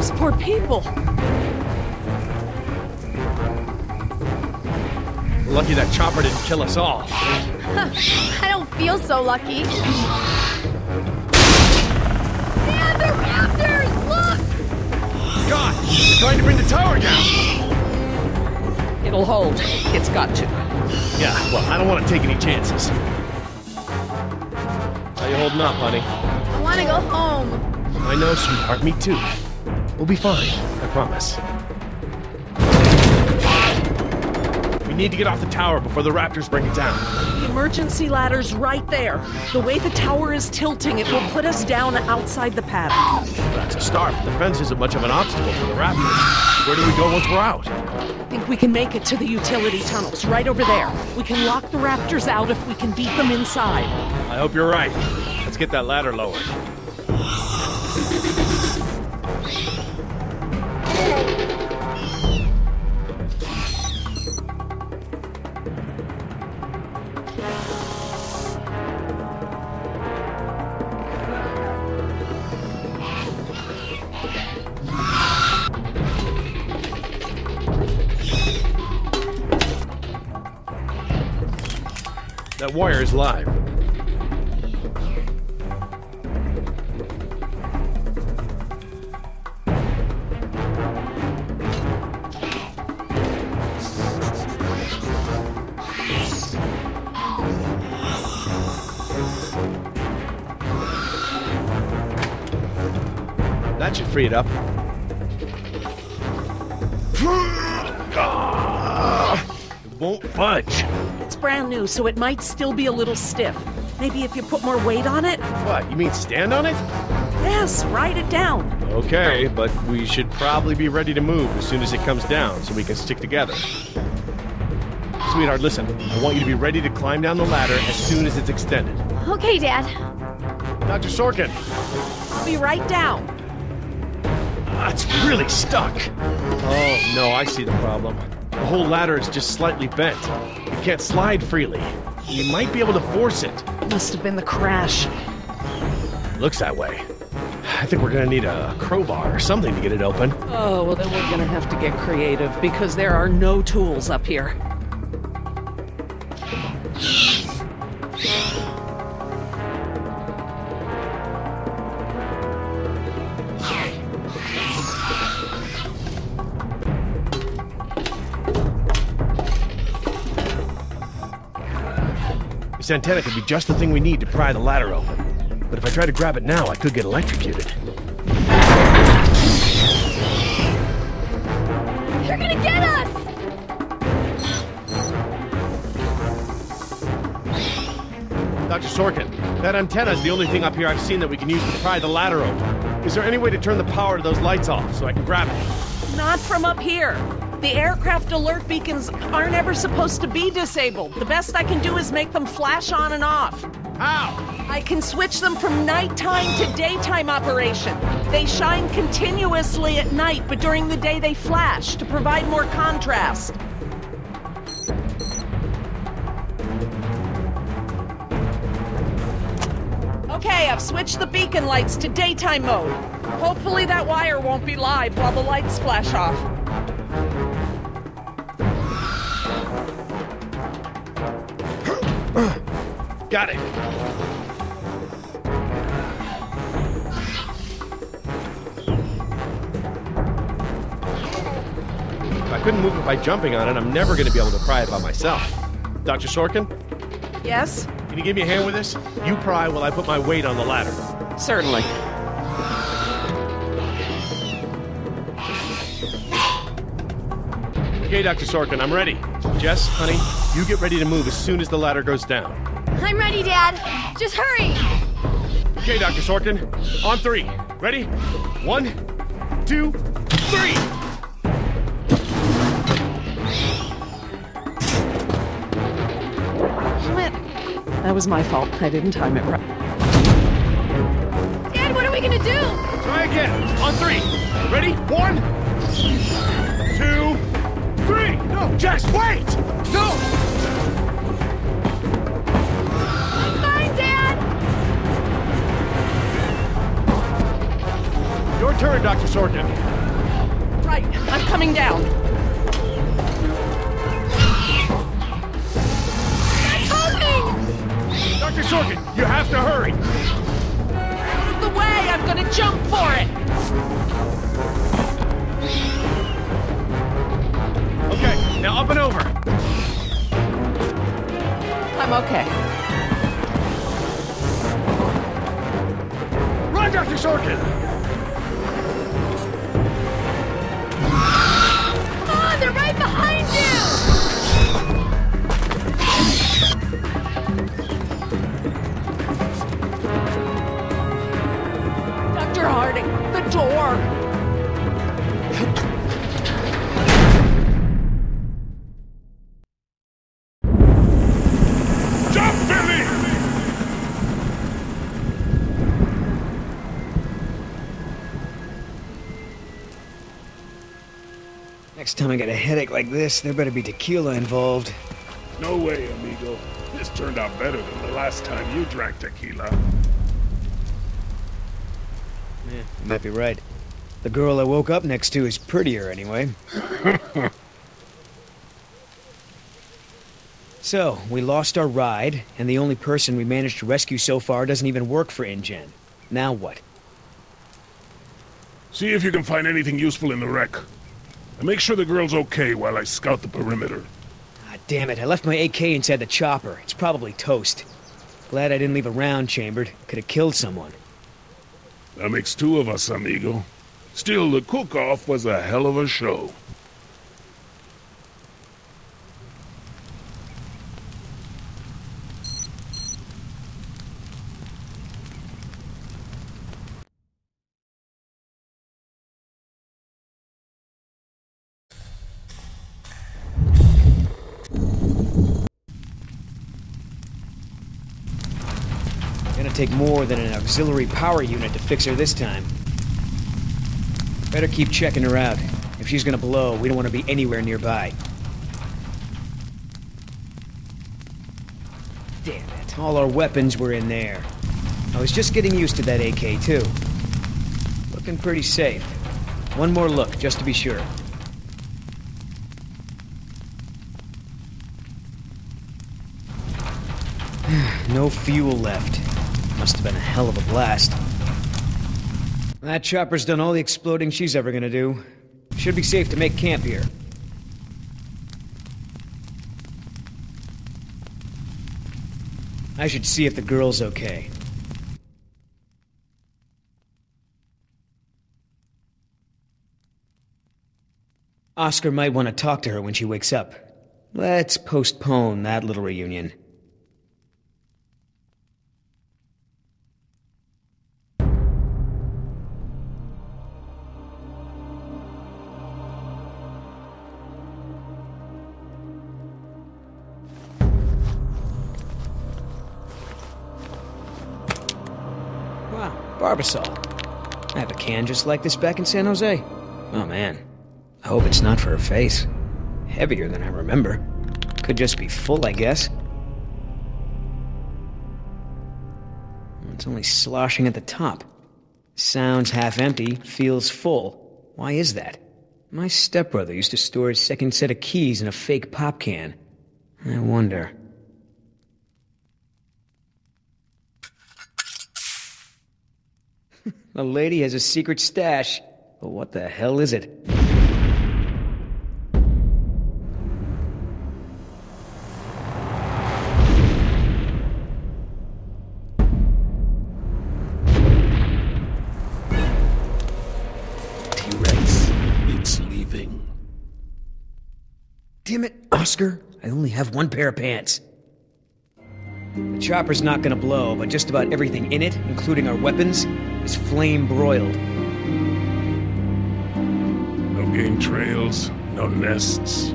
Those poor people. We're lucky that chopper didn't kill us all. I don't feel so lucky. Man, the raptors! Look! God, they're trying to bring the tower down! It'll hold. It's got to. Yeah, well, I don't want to take any chances. How you holding up, honey? I want to go home. I know, sweetheart, me too. We'll be fine, I promise. We need to get off the tower before the raptors bring it down. The emergency ladder's right there. The way the tower is tilting, it will put us down outside the paddock. That's a start, but the fence isn't much of an obstacle for the raptors. Where do we go once we're out? I think we can make it to the utility tunnels, right over there. We can lock the raptors out if we can beat them inside. I hope you're right. Let's get that ladder lowered. That wire is live. That should free it up. It won't budge. It's brand new, so it might still be a little stiff. Maybe if you put more weight on it? What, you mean stand on it? Yes, write it down. Okay, but we should probably be ready to move as soon as it comes down so we can stick together. Sweetheart, listen. I want you to be ready to climb down the ladder as soon as it's extended. Okay, Dad. Dr. Sorkin! I'll be right down. It's really stuck. Oh, no, I see the problem. The whole ladder is just slightly bent. It can't slide freely. You might be able to force it. Must have been the crash. Looks that way. I think we're gonna need a crowbar or something to get it open. Oh, well then we're gonna have to get creative, because there are no tools up here. This antenna could be just the thing we need to pry the ladder open. But if I try to grab it now, I could get electrocuted. They're gonna get us! Dr. Sorkin, that antenna is the only thing up here I've seen that we can use to pry the ladder open. Is there any way to turn the power to those lights off so I can grab it? Not from up here. The aircraft alert beacons aren't ever supposed to be disabled. The best I can do is make them flash on and off. How? I can switch them from nighttime to daytime operation. They shine continuously at night, but during the day they flash to provide more contrast. Okay, I've switched the beacon lights to daytime mode. Hopefully that wire won't be live while the lights flash off. Got it. If I couldn't move it by jumping on it, I'm never going to be able to pry it by myself. Dr. Sorkin, Yes? can you give me a hand with this? You pry while I put my weight on the ladder. Certainly. Okay, Dr. Sorkin, I'm ready. Jess, honey, you get ready to move as soon as the ladder goes down. I'm ready, Dad. Just hurry! Okay, Dr. Sorkin, on three. Ready? 1, 2, 3! That was my fault. I didn't time it right. Dad, what are we gonna do? Try again. On 3. Ready? 1, 2, 3. No, Jess, wait! No! Fine, Dad! Your forward turret, Dr. Sorkin. Right, I'm coming down. Dr. Sorkin, you have to hurry. Out of the way, I'm gonna jump for it. Okay, now up and over. I'm okay. Run, Dr. Sorkin! Oh, they're right behind you! Dr. Harding, the door. Jump, Billy! Next time I get a headache like this, there better be tequila involved. No way, amigo. This turned out better than the last time you drank tequila. Yeah, you might be right. The girl I woke up next to is prettier anyway. So, we lost our ride, and the only person we managed to rescue so far doesn't even work for InGen. Now what? See if you can find anything useful in the wreck. And make sure the girl's okay while I scout the perimeter. Ah, damn it, I left my AK inside the chopper. It's probably toast. Glad I didn't leave a round chambered. Could have killed someone. That makes two of us, amigo. Still, the cook-off was a hell of a show. Gonna take more than an auxiliary power unit to fix her this time. Better keep checking her out. If she's gonna blow, we don't want to be anywhere nearby. Damn it. All our weapons were in there. I was just getting used to that AK, too. Looking pretty safe. One more look, just to be sure. No fuel left. Must have been a hell of a blast. That chopper's done all the exploding she's ever gonna do. Should be safe to make camp here. I should see if the girl's okay. Oscar might want to talk to her when she wakes up. Let's postpone that little reunion. Wow, Barbasol. I have a can just like this back in San Jose. Oh man, I hope it's not for her face. Heavier than I remember. Could just be full, I guess. It's only sloshing at the top. Sounds half empty, feels full. Why is that? My stepbrother used to store his second set of keys in a fake pop can. I wonder. The lady has a secret stash. But what the hell is it? T-Rex, it's leaving. Damn it, Oscar. I only have one pair of pants. The chopper's not gonna blow, but just about everything in it, including our weapons, is flame-broiled. No game trails, no nests.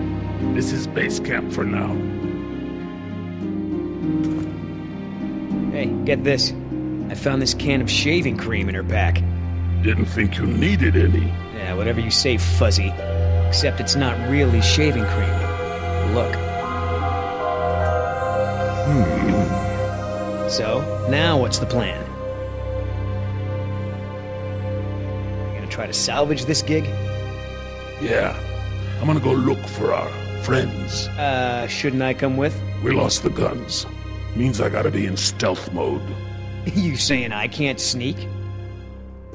This is base camp for now. Hey, get this. I found this can of shaving cream in her pack. Didn't think you needed any. Yeah, whatever you say, Fuzzy. Except it's not really shaving cream. Look. So, now what's the plan? You gonna try to salvage this gig? Yeah. I'm gonna go look for our friends. Shouldn't I come with? We lost the guns. Means I gotta be in stealth mode. You saying I can't sneak?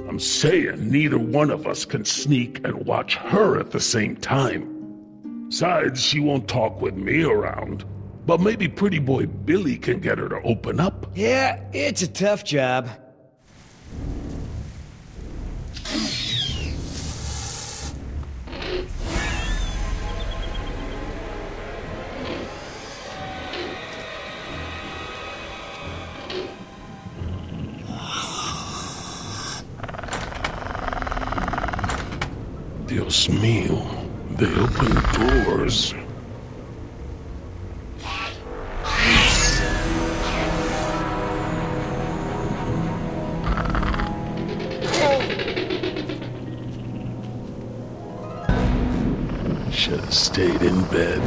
I'm saying neither one of us can sneak and watch her at the same time. Besides, she won't talk with me around. But maybe pretty boy Billy can get her to open up. Yeah, it's a tough job. Dios mío, they open doors. Should have stayed in bed.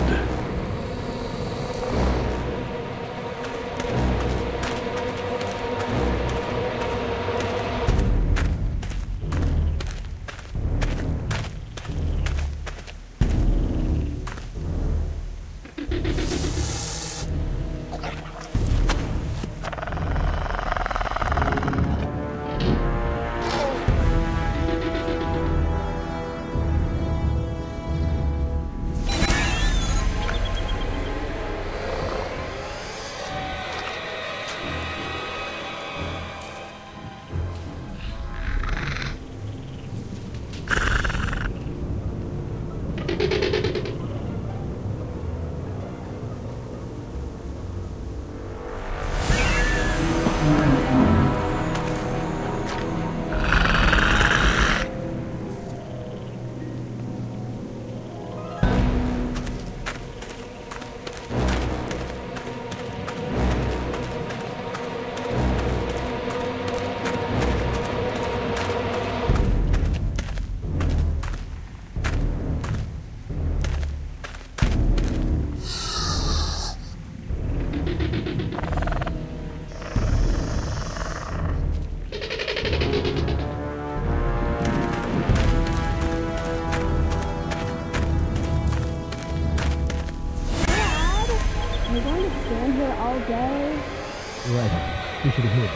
Right. You should have moved.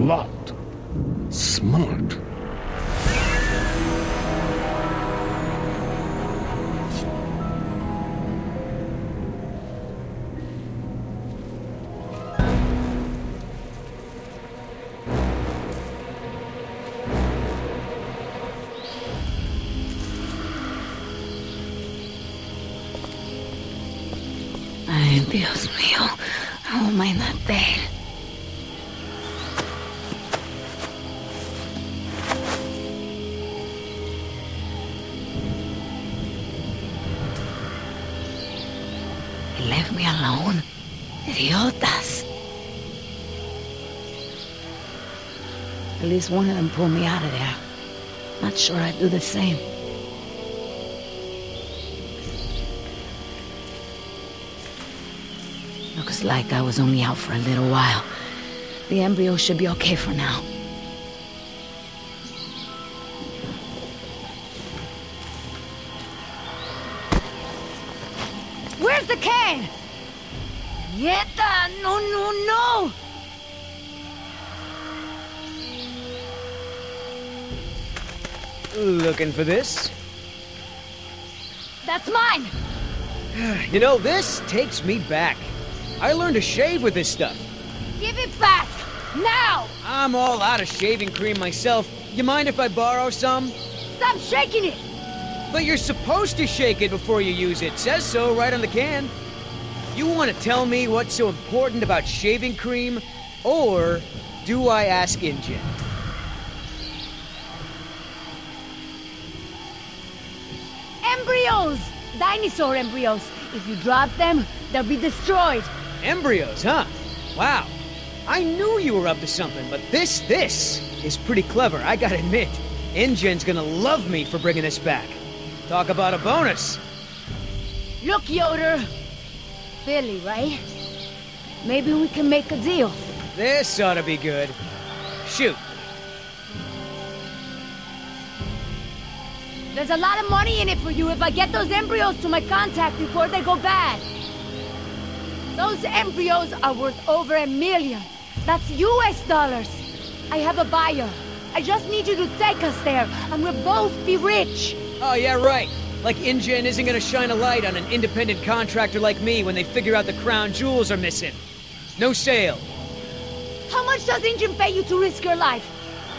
Locked. Smart. Ay, Dios mío. How am I not there? They left me alone. Idiotas. At least one of them pulled me out of there. Not sure I'd do the same. Looks like I was only out for a little while. The embryo should be okay for now. Where's the can? Nieta! No, no, no! Looking for this? That's mine! You know, this takes me back. I learned to shave with this stuff. Give it back! Now! I'm all out of shaving cream myself. You mind if I borrow some? Stop shaking it! But you're supposed to shake it before you use it. Says so right on the can. You want to tell me what's so important about shaving cream? Or do I ask InGen? Embryos! Dinosaur embryos. If you drop them, they'll be destroyed. Embryos, huh? Wow. I knew you were up to something, but this is pretty clever, I gotta admit. InGen's gonna love me for bringing this back. Talk about a bonus. Look, Yoder. Billy, right? Maybe we can make a deal. This ought to be good. Shoot. There's a lot of money in it for you if I get those embryos to my contact before they go bad. Those embryos are worth over $1 million. That's US dollars. I have a buyer. I just need you to take us there, and we'll both be rich. Oh, yeah, right. Like InGen isn't gonna shine a light on an independent contractor like me when they figure out the crown jewels are missing. No sale. How much does InGen pay you to risk your life?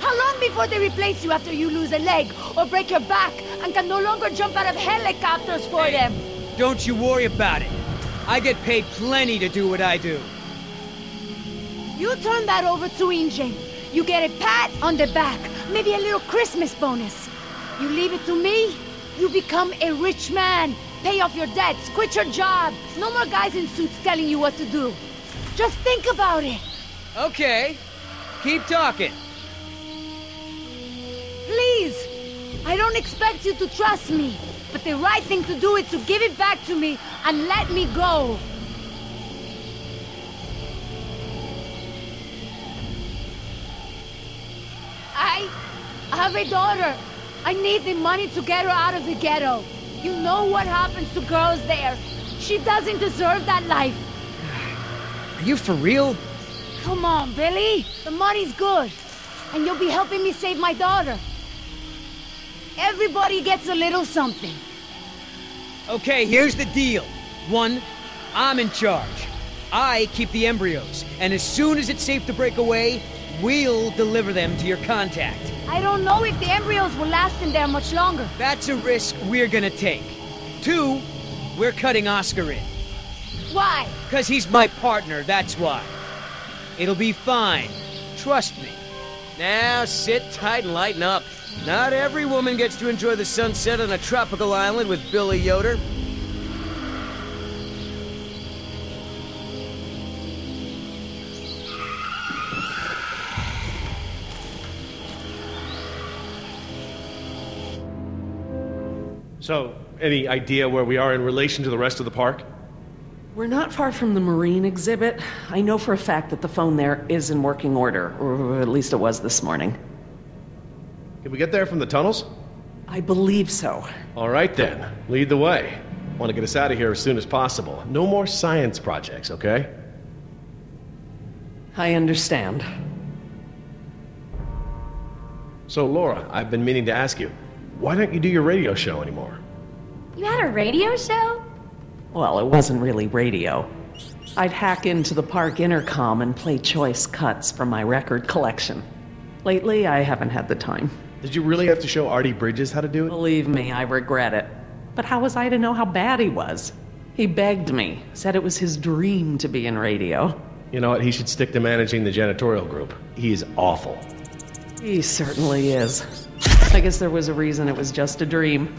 How long before they replace you after you lose a leg or break your back and can no longer jump out of helicopters for them? Don't you worry about it. I get paid plenty to do what I do. You turn that over to InGen. You get a pat on the back, maybe a little Christmas bonus. You leave it to me, you become a rich man. Pay off your debts, quit your job. No more guys in suits telling you what to do. Just think about it. Okay. Keep talking. Please. I don't expect you to trust me, but the right thing to do is to give it back to me and let me go. I have a daughter. I need the money to get her out of the ghetto. You know what happens to girls there. She doesn't deserve that life. Are you for real? Come on, Billy. The money's good. And you'll be helping me save my daughter. Everybody gets a little something. Okay, here's the deal. 1, I'm in charge. I keep the embryos, and as soon as it's safe to break away, we'll deliver them to your contact. I don't know if the embryos will last in there much longer. That's a risk we're gonna take. 2, we're cutting Oscar in. Why? 'Cause he's my partner, that's why. It'll be fine. Trust me. Now sit tight and lighten up. Not every woman gets to enjoy the sunset on a tropical island with Billy Yoder. So, any idea where we are in relation to the rest of the park? We're not far from the marine exhibit. I know for a fact that the phone there is in working order, or at least it was this morning. Can we get there from the tunnels? I believe so. All right then, lead the way. Want to get us out of here as soon as possible. No more science projects, okay? I understand. So, Laura, I've been meaning to ask you, why don't you do your radio show anymore? You had a radio show? Well, it wasn't really radio. I'd hack into the park intercom and play choice cuts from my record collection. Lately, I haven't had the time. Did you really have to show Artie Bridges how to do it? Believe me, I regret it. But how was I to know how bad he was? He begged me, said it was his dream to be in radio. You know what, he should stick to managing the janitorial group. He is awful. He certainly is. I guess there was a reason it was just a dream.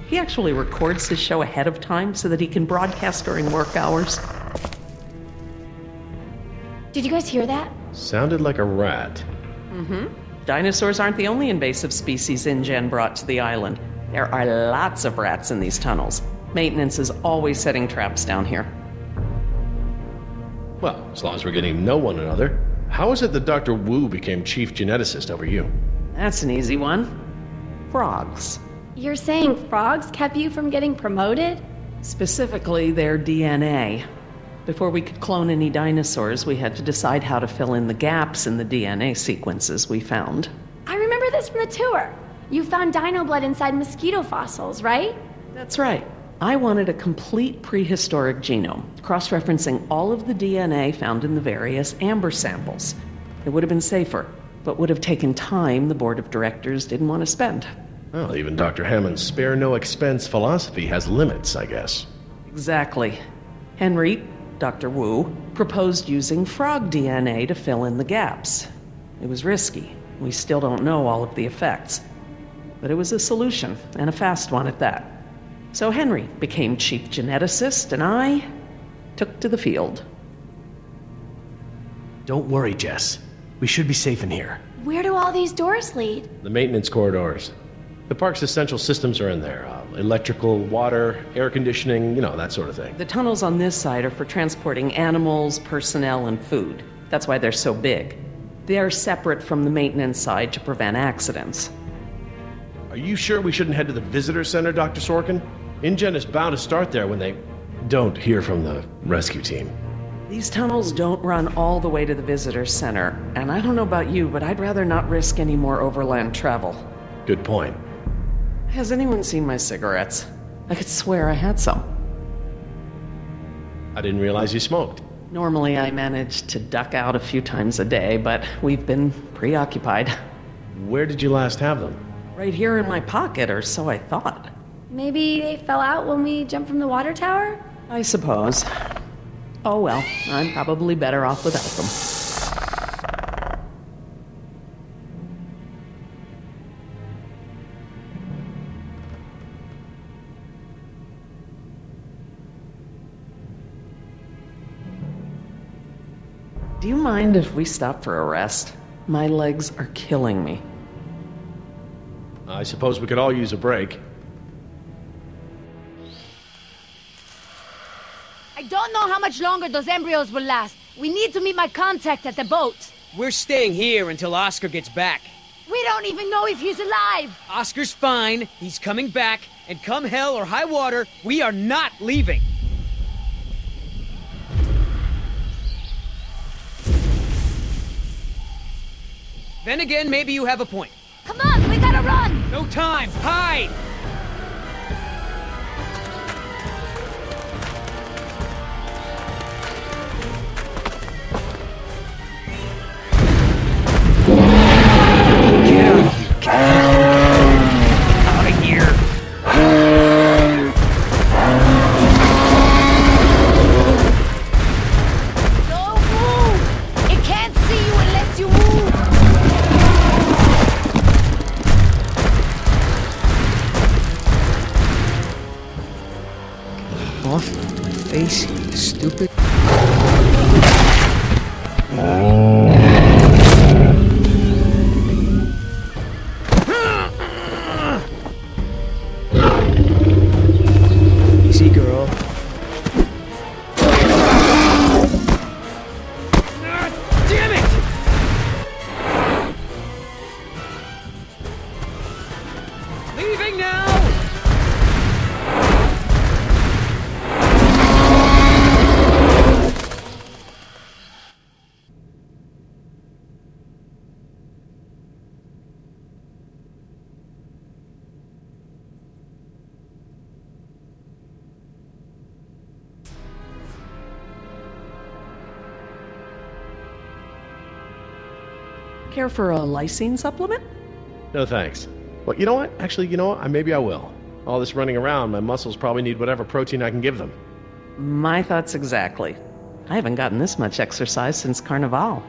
He actually records his show ahead of time so that he can broadcast during work hours. Did you guys hear that? Sounded like a rat. Mm-hmm. Dinosaurs aren't the only invasive species InGen brought to the island. There are lots of rats in these tunnels. Maintenance is always setting traps down here. Well, as long as we're getting to know one another. How is it that Dr. Wu became chief geneticist over you? That's an easy one. Frogs. You're saying frogs kept you from getting promoted? Specifically, their DNA. Before we could clone any dinosaurs, we had to decide how to fill in the gaps in the DNA sequences we found. I remember this from the tour. You found dino blood inside mosquito fossils, right? That's right. I wanted a complete prehistoric genome, cross-referencing all of the DNA found in the various amber samples. It would have been safer, but would have taken time the board of directors didn't want to spend. Well, even Dr. Hammond's spare no expense philosophy has limits, I guess. Exactly. Henry, Dr. Wu, proposed using frog DNA to fill in the gaps. It was risky. We still don't know all of the effects. But it was a solution, and a fast one at that. So Henry became chief geneticist, and I took to the field. Don't worry, Jess. We should be safe in here. Where do all these doors lead? The maintenance corridors. The park's essential systems are in there. Electrical, water, air conditioning, that sort of thing. The tunnels on this side are for transporting animals, personnel, and food. That's why they're so big. They are separate from the maintenance side to prevent accidents. Are you sure we shouldn't head to the visitor center, Dr. Sorkin? InGen is bound to start there when they don't hear from the rescue team. These tunnels don't run all the way to the visitor center, and I don't know about you, but I'd rather not risk any more overland travel. Good point. Has anyone seen my cigarettes? I could swear I had some. I didn't realize you smoked. Normally I manage to duck out a few times a day, but we've been preoccupied. Where did you last have them? Right here in my pocket, or so I thought. Maybe they fell out when we jumped from the water tower? I suppose. Oh well, I'm probably better off without them. Do you mind if we stop for a rest? My legs are killing me. I suppose we could all use a break. I don't know how much longer those embryos will last. We need to meet my contact at the boat. We're staying here until Oscar gets back. We don't even know if he's alive. Oscar's fine, he's coming back, and come hell or high water, we are not leaving. Then again, maybe you have a point. Come on, we gotta run! No time! Hide! Out of here! Don't move! It can't see you unless you move! Off my face, you stupid. Easy, girl. Damn it! Leaving now! Care for a lysine supplement? No thanks. Well, you know what? Actually, maybe I will. All this running around, my muscles probably need whatever protein I can give them. My thoughts exactly. I haven't gotten this much exercise since Carnival.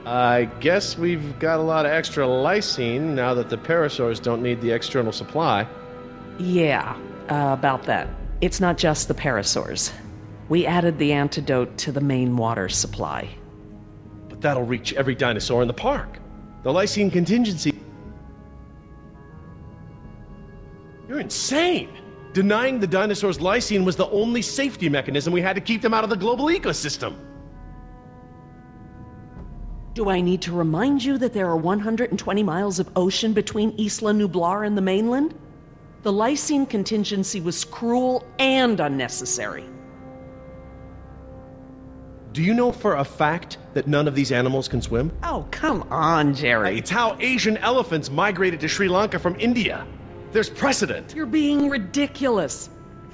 I guess we've got a lot of extra lysine now that the parasaurs don't need the external supply. Yeah, about that. It's not just the parasaurs. We added the antidote to the main water supply. But that'll reach every dinosaur in the park. The lysine contingency... You're insane! Denying the dinosaurs lysine was the only safety mechanism we had to keep them out of the global ecosystem. Do I need to remind you that there are 120 miles of ocean between Isla Nublar and the mainland? The lysine contingency was cruel and unnecessary. Do you know for a fact that none of these animals can swim? Oh, come on, Jerry. It's how Asian elephants migrated to Sri Lanka from India. There's precedent. You're being ridiculous.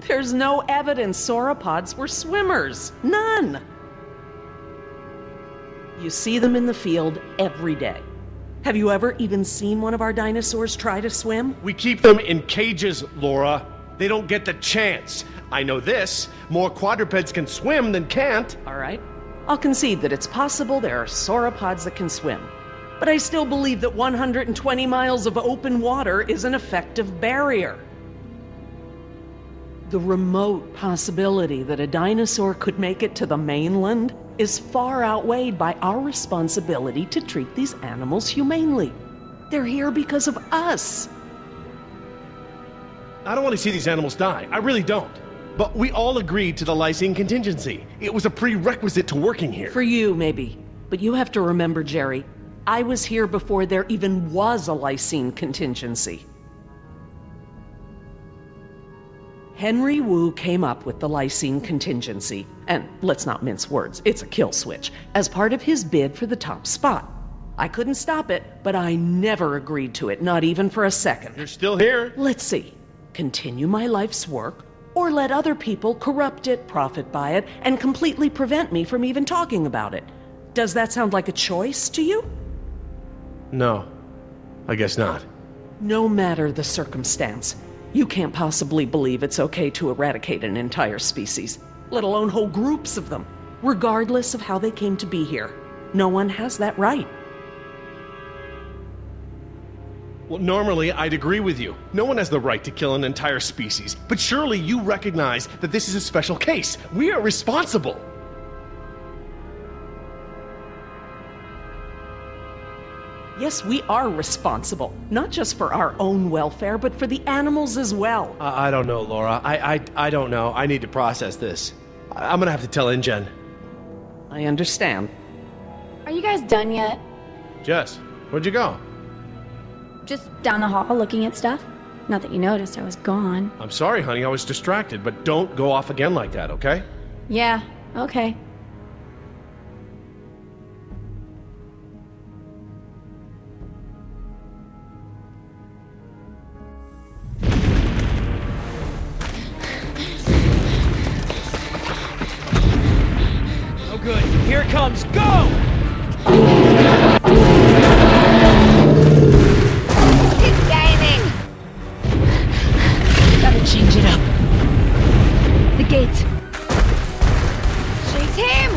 There's no evidence sauropods were swimmers. None. You see them in the field every day. Have you ever even seen one of our dinosaurs try to swim? We keep them in cages, Laura. They don't get the chance. I know this. More quadrupeds can swim than can't. All right. I'll concede that it's possible there are sauropods that can swim. But I still believe that 120 miles of open water is an effective barrier. The remote possibility that a dinosaur could make it to the mainland is far outweighed by our responsibility to treat these animals humanely. They're here because of us. I don't want to see these animals die. I really don't. But we all agreed to the lysine contingency. It was a prerequisite to working here. For you, maybe. But you have to remember, Jerry, I was here before there even was a lysine contingency. Henry Wu came up with the lysine contingency, and let's not mince words, it's a kill switch, as part of his bid for the top spot. I couldn't stop it, but I never agreed to it, not even for a second. You're still here? Let's see. Continue my life's work, or let other people corrupt it, profit by it, and completely prevent me from even talking about it. Does that sound like a choice to you? No, I guess not. No matter the circumstance, you can't possibly believe it's okay to eradicate an entire species, let alone whole groups of them, regardless of how they came to be here. No one has that right. Well, normally I'd agree with you. No one has the right to kill an entire species. But surely you recognize that this is a special case. We are responsible. Yes, we are responsible, not just for our own welfare, but for the animals as well. I don't know, Laura. I don't know. I need to process this. I'm gonna have to tell InGen. I understand. Are you guys done yet? Jess, where'd you go? Just down the hall looking at stuff? Not that you noticed I was gone. I'm sorry, honey. I was distracted, but don't go off again like that, okay? Yeah, okay. Oh good, here it comes, go! It's gaining! Gotta change it up. The gate. Chase him!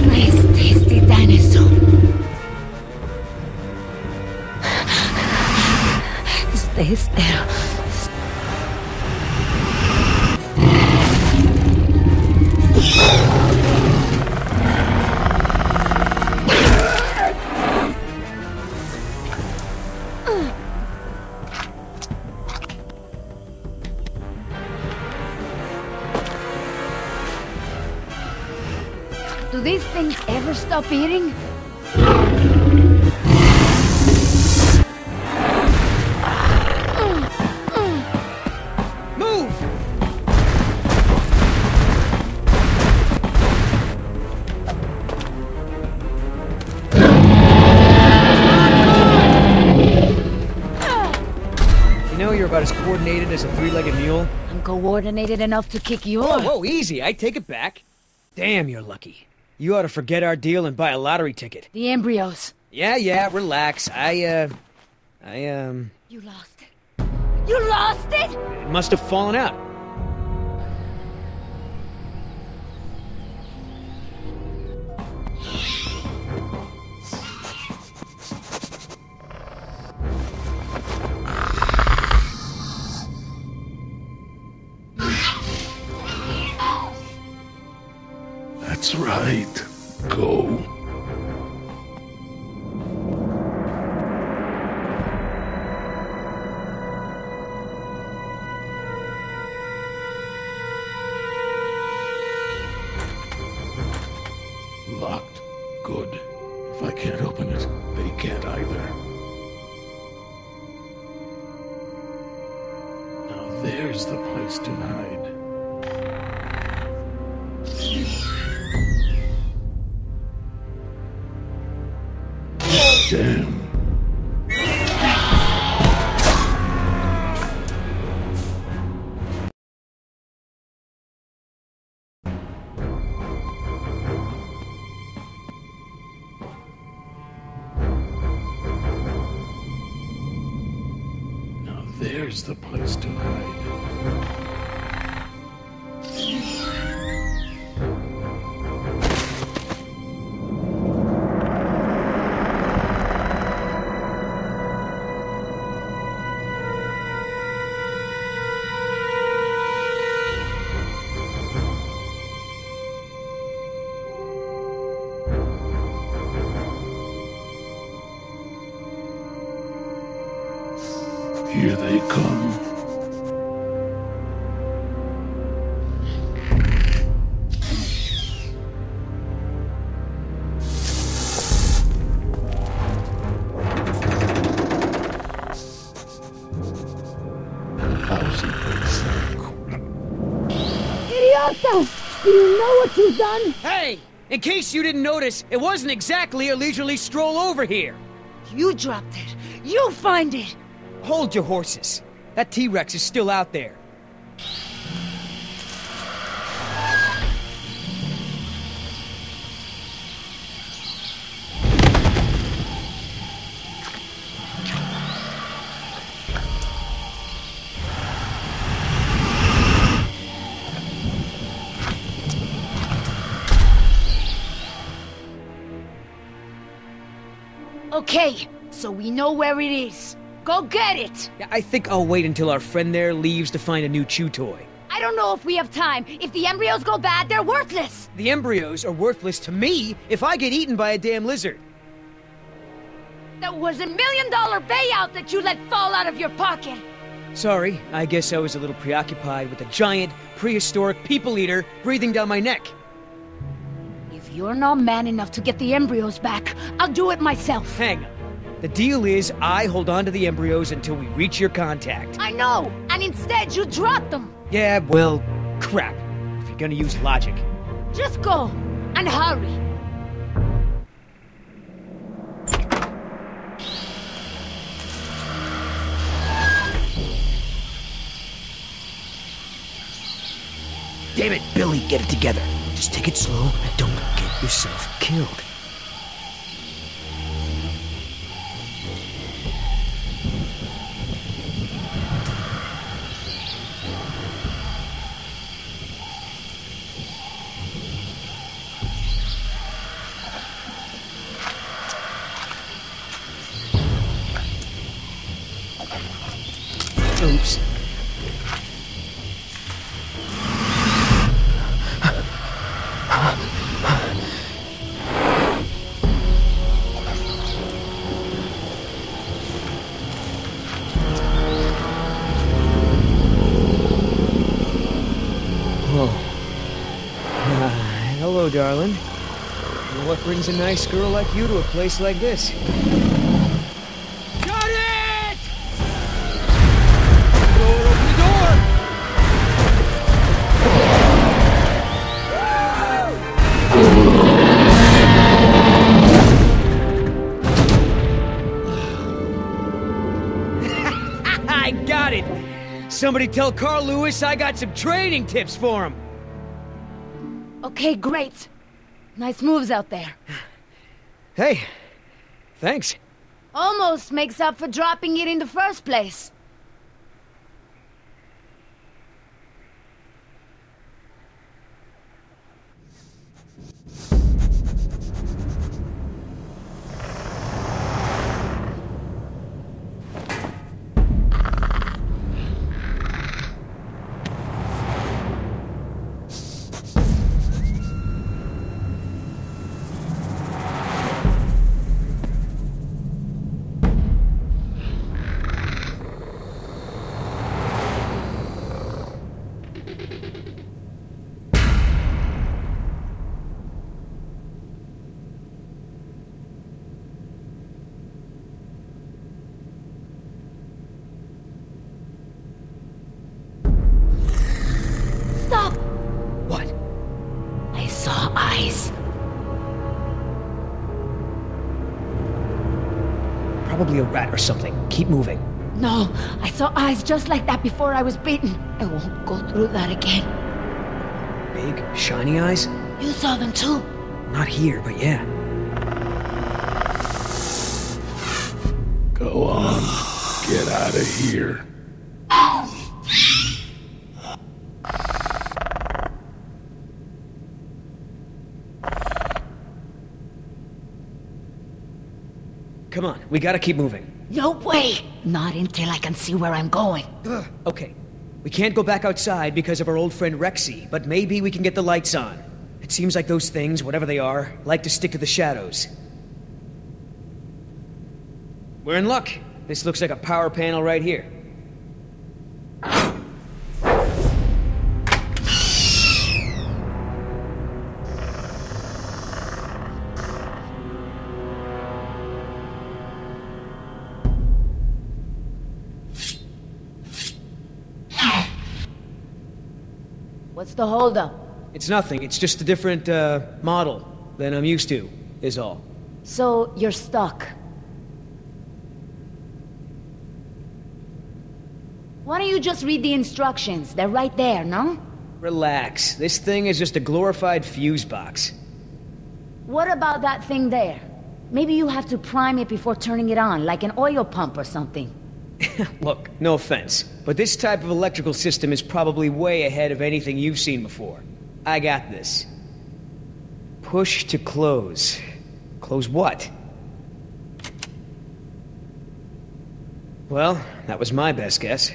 Nice, tasty dinosaur. Stay still. Do these things ever stop eating? Move! You know you're about as coordinated as a three-legged mule? I'm coordinated enough to kick you Whoa, off. whoa, easy. I take it back. Damn, you're lucky. You ought to forget our deal and buy a lottery ticket. The embryos. Yeah, relax. You lost it. You lost it? It must have fallen out. That's right. Go. Locked. Good. If I can't open it, they can't either. Now there's the place to hide. Damn. Now there's the place to hide. Here they come. Idiota! Do you know what you've done? Hey! In case you didn't notice, it wasn't exactly a leisurely stroll over here. You dropped it. You find it. Hold your horses. That T-Rex is still out there. Okay, so we know where it is. Go get it! Yeah, I think I'll wait until our friend there leaves to find a new chew toy. I don't know if we have time. If the embryos go bad, they're worthless! The embryos are worthless to me if I get eaten by a damn lizard. That was $1 million payout that you let fall out of your pocket! Sorry, I guess I was a little preoccupied with a giant, prehistoric people-eater breathing down my neck. If you're not man enough to get the embryos back, I'll do it myself. Hang on. The deal is I hold on to the embryos until we reach your contact. I know, and instead you drop them. Yeah, well, crap. If you're gonna use logic. Just go, and hurry. Damn it, Billy, get it together. Just take it slow and don't get yourself killed. Oops. Hello, darling. What brings a nice girl like you to a place like this? Got it! Open the door! I got it! Somebody tell Carl Lewis I got some training tips for him! Okay, great. Nice moves out there. Hey, thanks. Almost makes up for dropping it in the first place. Stop! What? I saw eyes. Probably a rat or something. Keep moving. No, I saw eyes just like that before I was beaten. I won't go through that again. Big, shiny eyes? You saw them too. Not here, but yeah. Go on. Get out of here. Come on, we gotta keep moving. No way! Not until I can see where I'm going. Okay, we can't go back outside because of our old friend Rexy, but maybe we can get the lights on. It seems like those things, whatever they are, like to stick to the shadows. We're in luck. This looks like a power panel right here. What's the holdup? It's nothing. It's just a different, model than I'm used to, is all. So, you're stuck. Why don't you just read the instructions? They're right there, no? Relax. This thing is just a glorified fuse box. What about that thing there? Maybe you have to prime it before turning it on, like an oil pump or something. Look, no offense, but this type of electrical system is probably way ahead of anything you've seen before. I got this. Push to close. Close what? Well, that was my best guess.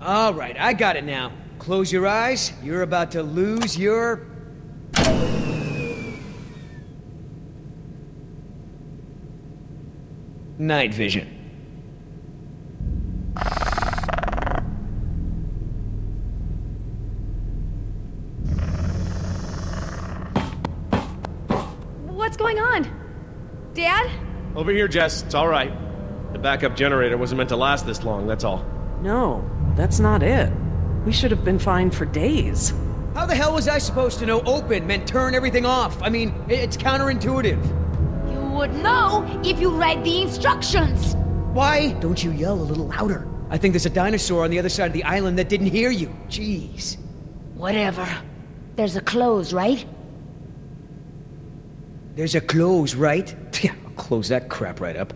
All right, I got it now. Close your eyes. You're about to lose your... night vision. What's going on? Dad? Over here, Jess. It's all right. The backup generator wasn't meant to last this long, that's all. No, that's not it. We should have been fine for days. How the hell was I supposed to know open meant turn everything off? I mean, it's counterintuitive. You would know if you read the instructions! Why don't you yell a little louder? I think there's a dinosaur on the other side of the island that didn't hear you. Jeez. Whatever. There's a close, right? There's a close, right? Yeah, I'll close that crap right up.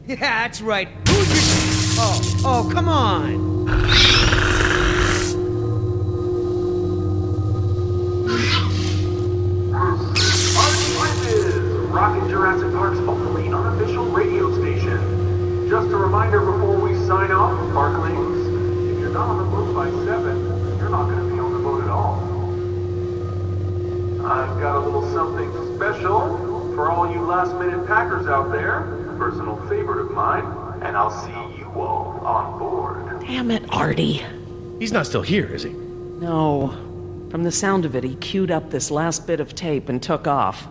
Yeah, that's right. Who's your... Oh, come on! Rockin' Jurassic Park's only unofficial radio station. Just a reminder before we sign off, Parklings, if you're not on the boat by 7, you're not going to be on the boat at all. I've got a little something special for all you last-minute packers out there, a personal favorite of mine, and I'll see you all on board. Damn it, Artie. He's not still here, is he? No. From the sound of it, he queued up this last bit of tape and took off.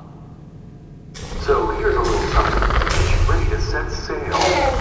So here's a little something. Get ready to set sail.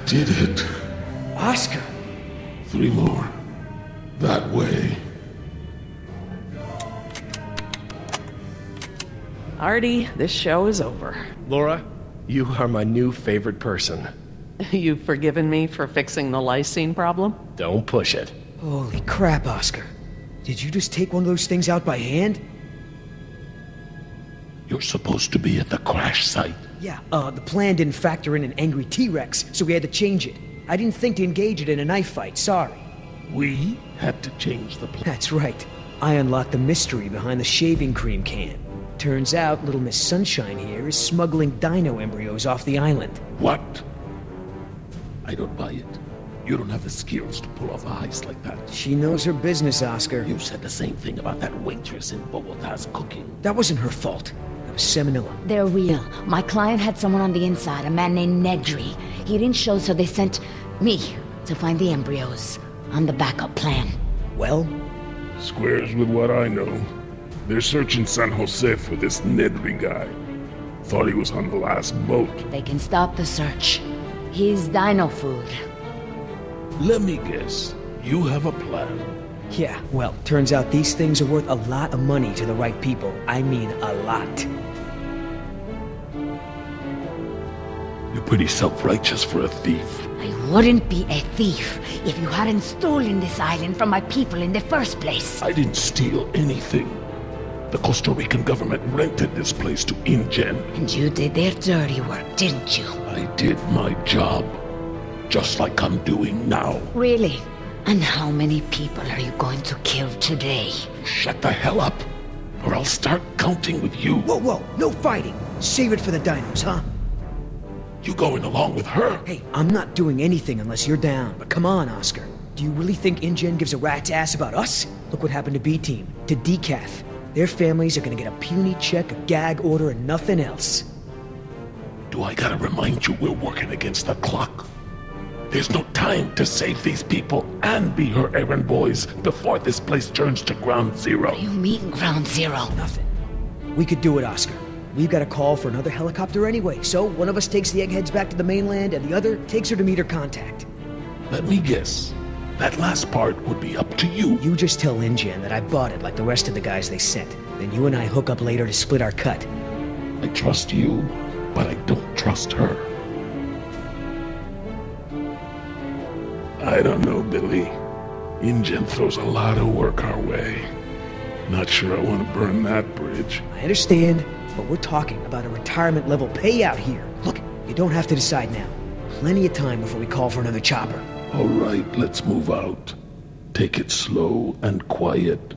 Did it. Oscar! 3 more. That way. Artie, this show is over. Laura, you are my new favorite person. You've forgiven me for fixing the lysine problem? Don't push it. Holy crap, Oscar. Did you just take one of those things out by hand? You're supposed to be at the crash site. Yeah, the plan didn't factor in an angry T-Rex, so we had to change it. I didn't think to engage it in a knife fight, sorry. We had to change the plan. That's right. I unlocked the mystery behind the shaving cream can. Turns out Little Miss Sunshine here is smuggling dino embryos off the island. What? I don't buy it. You don't have the skills to pull off a heist like that. She knows her business, Oscar. You said the same thing about that waitress in Bogota's cooking. That wasn't her fault. That was Seminilla. They're real. My client had someone on the inside, a man named Nedry. He didn't show, so they sent me to find the embryos. I'm the backup plan. Well? Squares with what I know. They're searching San Jose for this Nedry guy. Thought he was on the last boat. They can stop the search. He's dino food. Let me guess. You have a plan. Yeah, well, turns out these things are worth a lot of money to the right people. I mean, a lot. pretty self-righteous for a thief. I wouldn't be a thief if you hadn't stolen this island from my people in the first place. I didn't steal anything. The Costa Rican government rented this place to InGen. And you did their dirty work, didn't you? I did my job. Just like I'm doing now. Really? And how many people are you going to kill today? Shut the hell up, or I'll start counting with you. Whoa, whoa, no fighting. Save it for the dinos, huh? You going along with her? Hey, I'm not doing anything unless you're down, but come on, Oscar. Do you really think InGen gives a rat's ass about us? Look what happened to B-Team, to Decaf. Their families are gonna get a puny check, a gag order, and nothing else. Do I gotta remind you we're working against the clock? There's no time to save these people and be her errand boys before this place turns to ground zero. What do you mean, ground zero? Nothing. We could do it, Oscar. We've got a call for another helicopter anyway, so one of us takes the eggheads back to the mainland and the other takes her to meet her contact. Let me guess. That last part would be up to you. You just tell InGen that I bought it like the rest of the guys they sent. Then you and I hook up later to split our cut. I trust you, but I don't trust her. I don't know, Billy. InGen throws a lot of work our way. Not sure I want to burn that bridge. I understand, but we're talking about a retirement-level payout here. Look, you don't have to decide now. Plenty of time before we call for another chopper. All right, let's move out. Take it slow and quiet.